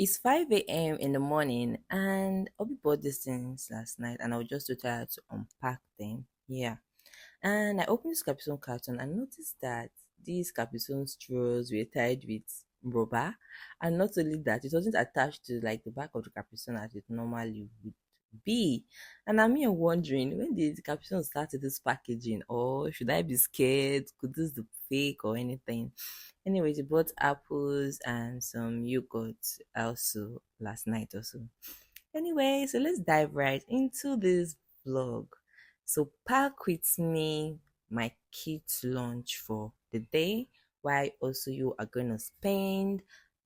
It's 5 a.m. in the morning, and Obi bought these things last night, and I was just too tired to unpack them. Yeah. And I opened this Capsule carton and noticed that these Capsule straws were tied with rubber. And not only that, it wasn't attached to like the back of the Capsule as it normally would be. And I'm here wondering, when did the Capsule start with this packaging? Or should I be scared? Could this be fake or anything? Anyways, we bought apples and some yogurt also last night also. Anyway, so let's dive right into this vlog. So pack with me my kids' lunch for the day, while also you are gonna spend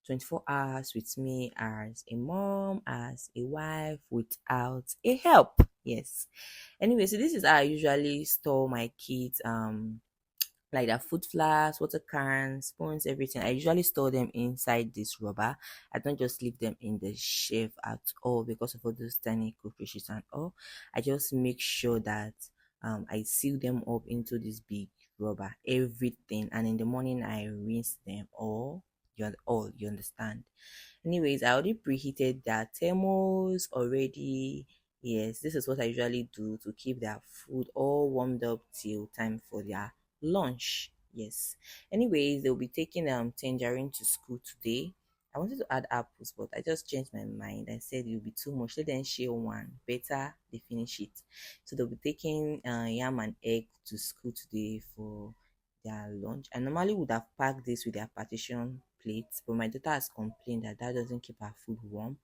24 hours with me as a mom, as a wife, without a help. Yes. Anyway, so this is how I usually store my kids like their food flasks, water cans, spoons, everything. I usually store them inside this rubber. I don't just leave them in the shelf at all because of all those tiny cockroaches and all. I just make sure that I seal them up into this big rubber, everything, and in the morning I rinse them all. You understand? Anyways, I already preheated their thermos already. Yes, this is what I usually do to keep their food all warmed up till time for their lunch. Yes. Anyways, they'll be taking tangerine to school today. I wanted to add apples, but I just changed my mind. I said it'll be too much. Let them share one. Better they finish it. So they'll be taking yam and egg to school today for their lunch. I normally would have packed this with their partition plates, but my daughter has complained that that doesn't keep her food warm.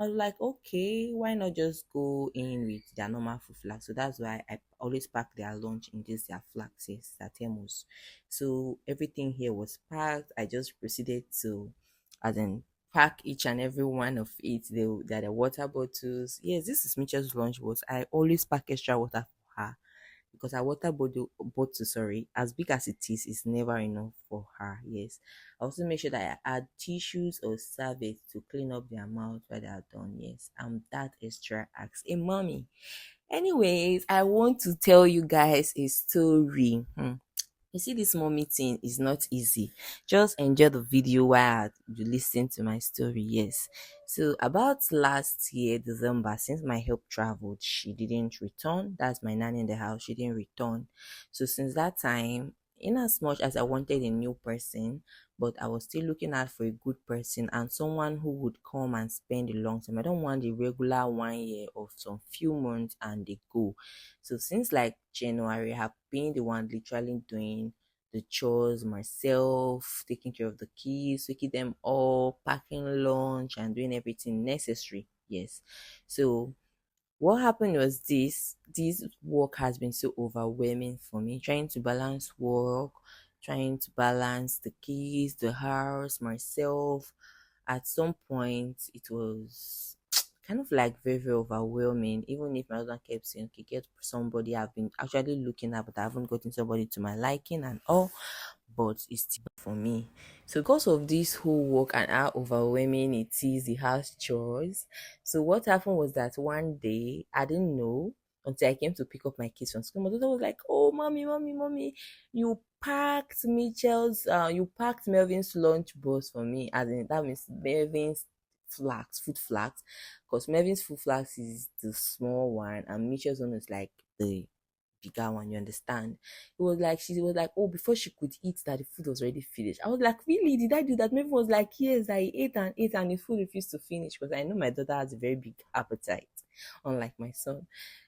I was like, okay, why not just go in with their normal food flask? So that's why I always pack their lunch in this their flask, yes, their thermos. So everything here was packed. I just proceeded to, as in, pack each and every one of it. There are the water bottles. Yes, this is Mitchell's lunch box. I always pack extra water for her because our bottle, sorry, as big as it is never enough for her. Yes, I also make sure that I add tissues or serviettes to clean up their mouth when they are done. Yes, I'm that extra ask a mommy. Anyways, I want to tell you guys a story. You see, this mommy thing is not easy. Just enjoy the video while you listen to my story. Yes. So about last year, December, since my help traveled, she didn't return. That's my nanny in the house. She didn't return. So since that time, in as much as I wanted a new person, but I was still looking out for a good person and someone who would come and spend a long time. I don't want the regular 1 year of some few months and they go. So since like January, I have been the one literally doing the chores myself, taking care of the kids, waking them up, packing lunch, and doing everything necessary. Yes. So what happened was this work has been so overwhelming for me, trying to balance work, trying to balance the kids, the house, myself. At some point it was kind of like very, very overwhelming. Even if my husband kept saying, okay, get somebody, I've been actually looking at, but I haven't gotten somebody to my liking and all, but it's still for me. So because of this whole work and how overwhelming it is, the house chores. So what happened was that one day I didn't know until I came to pick up my kids from school. My daughter was like, "Oh, mommy, you packed Melvin's lunch box for me." As in, that means Melvin's food flags, because Melvin's food flags is the small one, and Mitchell's one is like the bigger one, you understand? It was like she was like, oh, before she could eat that the food was already finished. I was like, really? Did I do that? Maybe was like, yes, I ate and the food refused to finish because I know my daughter has a very big appetite, unlike my son.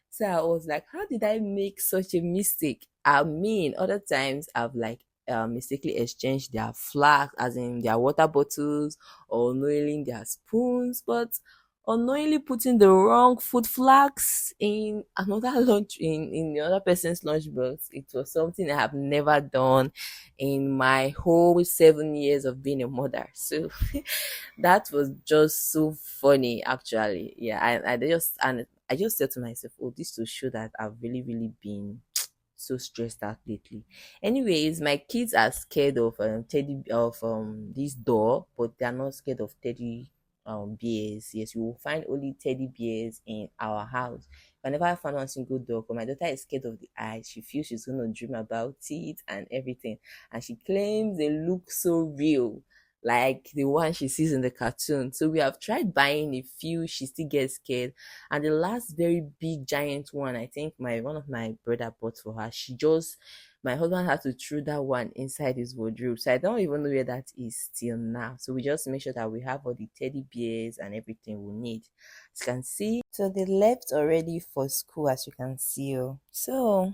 So I was like, how did I make such a mistake? I mean, other times I've like mistakenly exchanged their flasks, as in their water bottles, or unknowingly their spoons, but unknowingly putting the wrong food flags in another lunch in the other person's lunch box. It was something I have never done in my whole 7 years of being a mother. So that was just so funny actually. Yeah, I just said to myself, oh, this will show that I've really, really been so stressed out lately. Anyways, my kids are scared of this door, but they are not scared of teddy bears. Yes, you will find only teddy bears in our house. I never found one single dog, but my daughter is scared of the eyes. She feels she's gonna dream about it and everything. And she claims they look so real. like the one she sees in the cartoon. So we have tried buying a few, she still gets scared. And the last very big giant one, I think my one of my brother bought for her, she just my husband had to throw that one inside his wardrobe. So I don't even know where that is till now. So we just make sure that we have all the teddy bears and everything we need. As you can see, so they left already for school, as you can see. Oh. So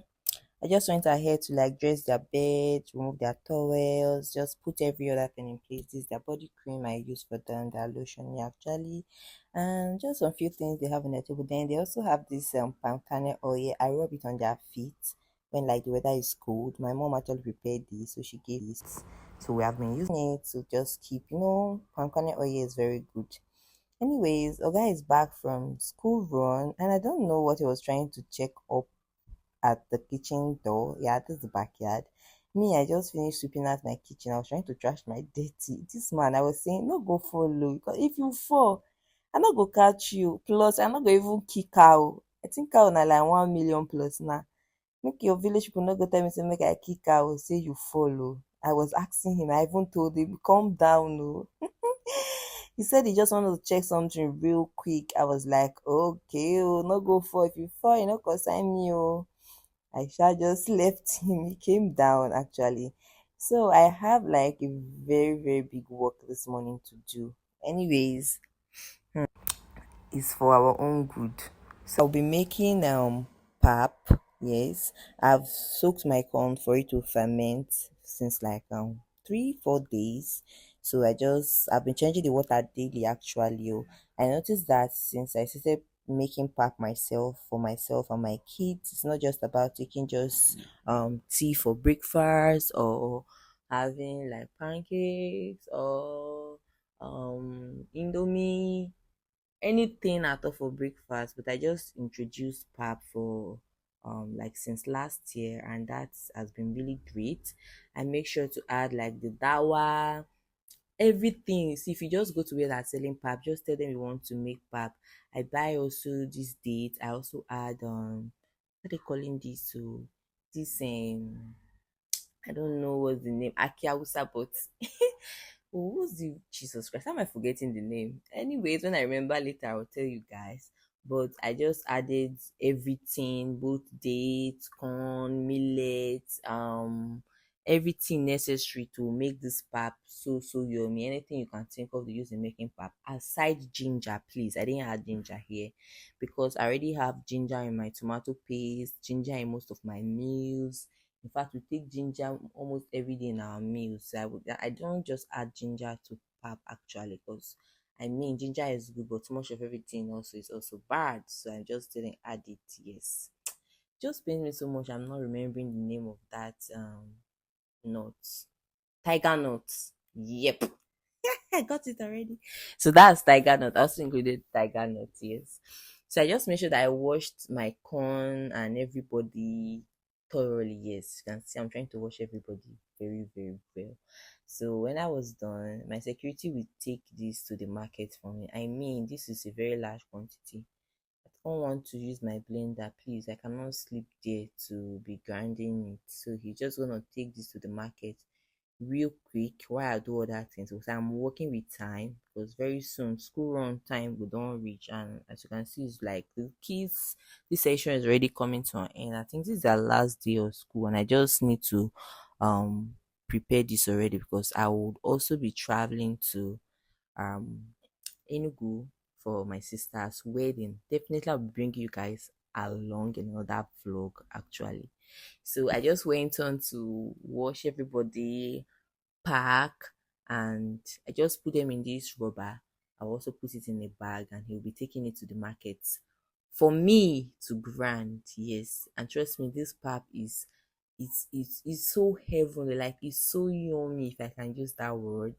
I just went ahead to like dress their bed, remove their towels, just put every other thing in place. This is their body cream I use for them, their lotion, yeah, actually, and just some few things they have on the table. Then they also have this palm kernel oil. I rub it on their feet when like the weather is cold. My mom actually prepared this, so she gave this. So we have been using it to just keep, palm kernel oil is very good. Anyways, Oga is back from school run, and I don't know what he was trying to check up at the kitchen door. Yeah, this is the backyard. Me, I just finished sweeping out my kitchen. I was trying to trash my dirty. This man, I was saying, no go follow. Because if you fall, I'm not go catch you. Plus, I'm not go even kick cow. I think cow na like 1 million plus now. Make your village people not go tell me to make I kick cow. Say you follow. I was asking him. I even told him, calm down, no. He said he just wanted to check something real quick. I was like, okay, oh, no go for if you fall, you know, consign me, oh. I shall just left him. He came down actually. So I have like a very, very big work this morning to do. Anyways, it's for our own good. So I'll be making pap. Yes. I've soaked my corn for it to ferment since like 3 4 days. So I've been changing the water daily actually. Oh. I noticed that since I started making pap myself for myself and my kids, it's not just about taking just tea for breakfast or having like pancakes or indomie, anything at all for breakfast. But I just introduced pap for like since last year, and that has been really great. I make sure to add like the dawa, everything. See, if you just go to where they're selling pap, just tell them you want to make pap. I buy also this date. I also add what they calling this, so this I don't know what's the name, Akiawusa, but oh, who's the Jesus Christ? How am I forgetting the name? Anyways, when I remember later, I'll tell you guys. But I just added everything, both dates, corn, millet, everything necessary to make this pap so yummy. Anything you can think of to use in making pap. Aside ginger, please. I didn't add ginger here because I already have ginger in my tomato paste, ginger in most of my meals. In fact, we take ginger almost every day in our meals. So I don't just add ginger to pap actually, because I mean ginger is good, but too much of everything also is also bad. So I just didn't add it. Yes, just pains me so much. I'm not remembering the name of that nut. Tiger nuts. Yep. I got it already. So that's tiger nut. I also included tiger nut, yes. So I just made sure that I washed my corn and everybody thoroughly. Yes, you can see I'm trying to wash everybody very, very well. So when I was done, my security will take this to the market for me. I mean, this is a very large quantity. I don't want to use my blender, please. I cannot sleep there to be grinding it. So he's just gonna take this to the market real quick while I do other things, because I'm working with time, because very soon school run time will don't reach, and as you can see it's like the kids, this session is already coming to an end. I think this is their last day of school, and I just need to prepare this already, because I would also be traveling to um Enugu for my sister's wedding. Definitely I'll bring you guys along in another vlog actually. So I just went on to wash everybody, pack, and I just put them in this rubber. I'll also put it in a bag, and he'll be taking it to the market for me to grant. Yes, and trust me, this pap is it's so heavenly, like it's so yummy, if I can use that word.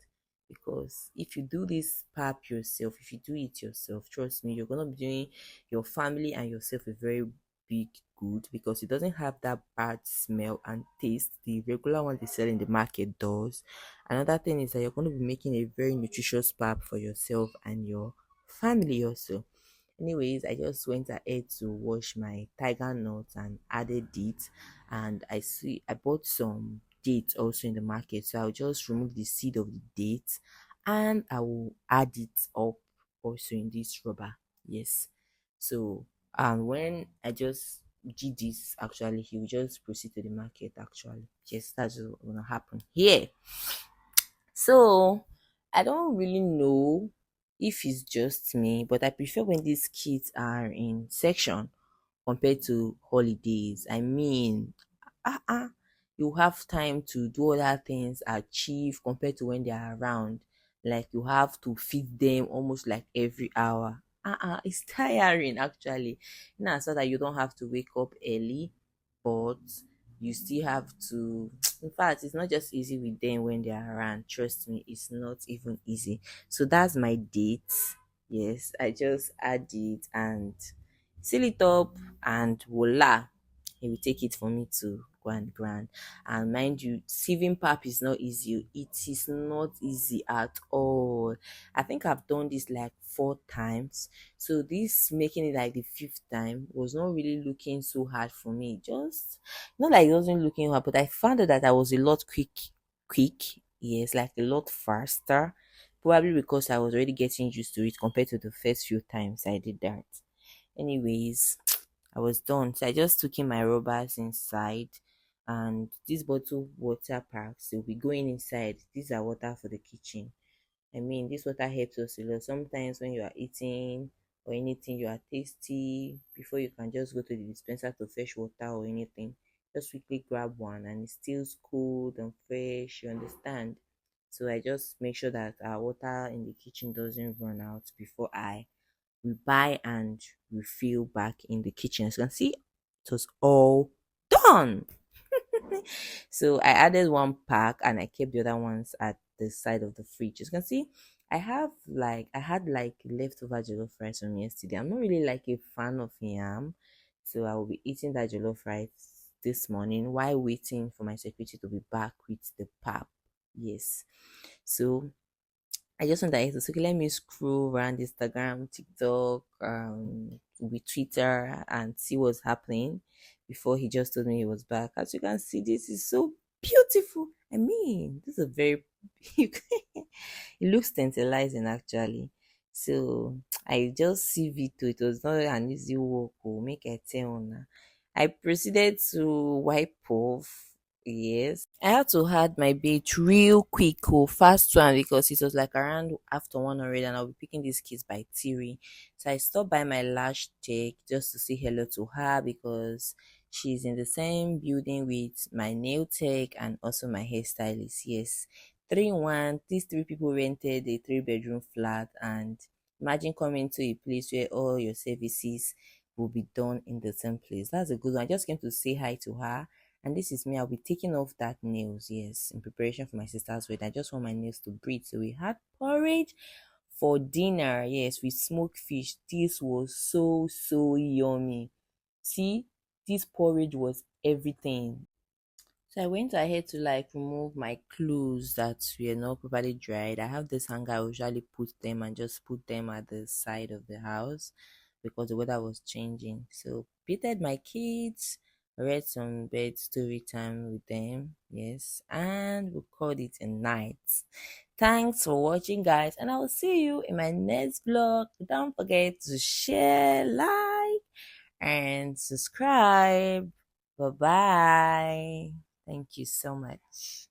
Because if you do this pap yourself, if you do it yourself, trust me, you're gonna be doing your family and yourself a very big good, because it doesn't have that bad smell and taste the regular one they sell in the market does. Another thing is that you're going to be making a very nutritious pap for yourself and your family also. Anyways, I just went ahead to wash my tiger nuts and added it, and I bought some dates also in the market, so I'll just remove the seed of the dates and I will add it up also in this rubber. Yes. So when I just did this, actually he will just proceed to the market. Actually, yes, that's what's gonna happen here. So I don't really know if it's just me, but I prefer when these kids are in section compared to holidays. I mean, you have time to do other things, achieve compared to when they are around. Like you have to feed them almost like every hour. It's tiring actually. So that you don't have to wake up early, but you still have to. In fact, it's not just easy with them when they are around. Trust me, it's not even easy. So that's my date. Yes, I just add it and seal it up, and voila, he will take it for me to go and grind. And mind you, sieving pap is not easy. It is not easy at all. I think I've done this like 4 times. So this making it like the fifth time was not really looking so hard for me. Just not like it wasn't looking hard, but I found out that I was a lot quick. Yes, like a lot faster. Probably because I was already getting used to it compared to the first few times I did that. Anyways, I was done. So I just took in my rubbers inside, and these bottled water packs will be going inside. These are water for the kitchen. I mean, this water helps us a lot. Sometimes when you are eating or anything, you are tasty, before you can just go to the dispenser to fetch water or anything, just quickly grab one and it still cold and fresh. You understand? So I just make sure that our water in the kitchen doesn't run out before I we buy and refill back in the kitchen. As you can see, it was all done. So I added one pack and I kept the other ones at the side of the fridge. As you can see, I had like leftover jollof rice from yesterday. I'm not really like a fan of yam, so I will be eating that jollof rice this morning while waiting for my secretary to be back with the pap. Yes. So I just want that so okay, let me scroll around Instagram, TikTok, with Twitter and see what's happening before he just told me he was back. As you can see, this is so beautiful. I mean, this is a very it looks tantalizing actually. So I just see Vito. It was not an easy walk. Make a tell now. I proceeded to wipe off. Yes, I had to add my bait real quick, fast one because it was like around after 100 and I'll be picking these kids by theory. So I stopped by my lash tech just to say hello to her because she's in the same building with my nail tech and also my hairstylist. Yes, 3 in 1. These three people rented a 3 bedroom flat, and imagine coming to a place where all your services will be done in the same place. That's a good one. I just came to say hi to her, and this is me. I'll be taking off that nails, yes, in preparation for my sister's wedding. I just want my nails to breathe. So we had porridge for dinner. Yes, with smoked fish. This was so yummy. See, this porridge was everything. So I went ahead to like remove my clothes that were not properly dried. I have this hanger. I usually put them and just put them at the side of the house because the weather was changing. So petted my kids, read some bed story time with them. Yes, and we called it a night. Thanks for watching, guys, and I will see you in my next vlog. Don't forget to share, like, and subscribe. Bye bye. Thank you so much.